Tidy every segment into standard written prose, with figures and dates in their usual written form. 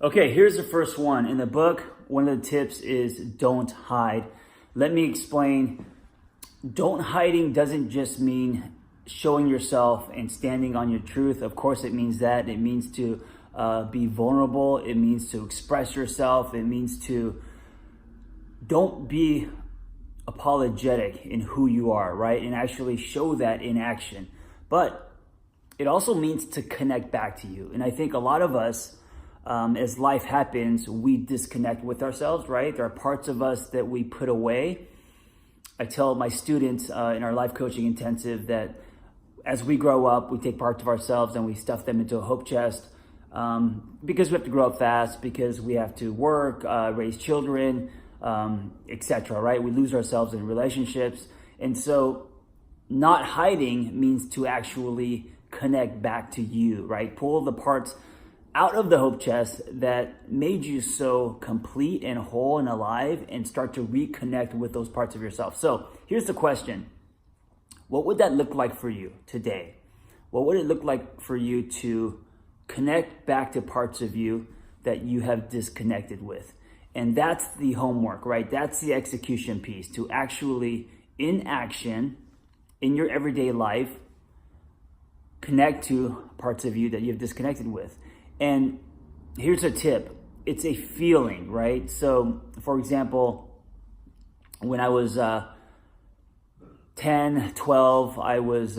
Okay, here's the first one. In the book, one of the tips is don't hide. Let me explain. Don't hiding doesn't just mean showing yourself and standing on your truth. Of course, it means that. It means to be vulnerable. It means to express yourself. It means to don't be apologetic in who you are, right? And actually show that in action. But it also means to connect back to you. And I think a lot of us, as life happens, we disconnect with ourselves, right? There are parts of us that we put away. I tell my students in our life coaching intensive that as we grow up, we take parts of ourselves and we stuff them into a hope chest because we have to grow up fast, because we have to work, raise children, etc., right? We lose ourselves in relationships. And so not hiding means to actually connect back to you, right? Pull the parts out of the hope chest that made you so complete and whole and alive, and start to reconnect with those parts of yourself. So here's the question. What would that look like for you today? What would it look like for you to connect back to parts of you that you have disconnected with? And that's the homework, right? That's the execution piece, to actually, in action, in your everyday life, connect to parts of you that you've disconnected with. And here's a tip. It's a feeling, right? So, for example, when I was 10, 12, I was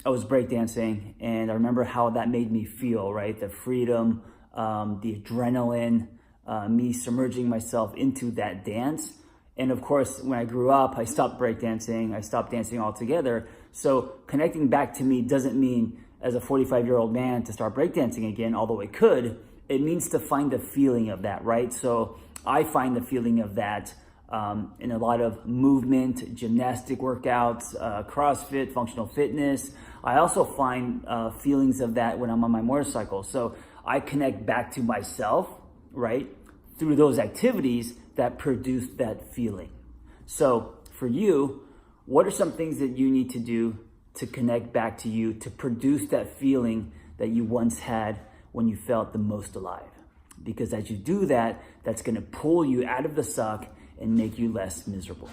breakdancing, and I remember how that made me feel, right? The freedom, the adrenaline, me submerging myself into that dance. And of course, when I grew up, I stopped breakdancing. I stopped dancing altogether. So connecting back to me doesn't mean as a 45-year-old man to start breakdancing again, although it could. It means to find the feeling of that, right? So I find the feeling of that in a lot of movement, gymnastic workouts, CrossFit, functional fitness. I also find feelings of that when I'm on my motorcycle. So I connect back to myself, right, through those activities that produce that feeling. So for you, what are some things that you need to do to connect back to you, to produce that feeling that you once had when you felt the most alive? Because as you do that, that's going to pull you out of the suck and make you less miserable.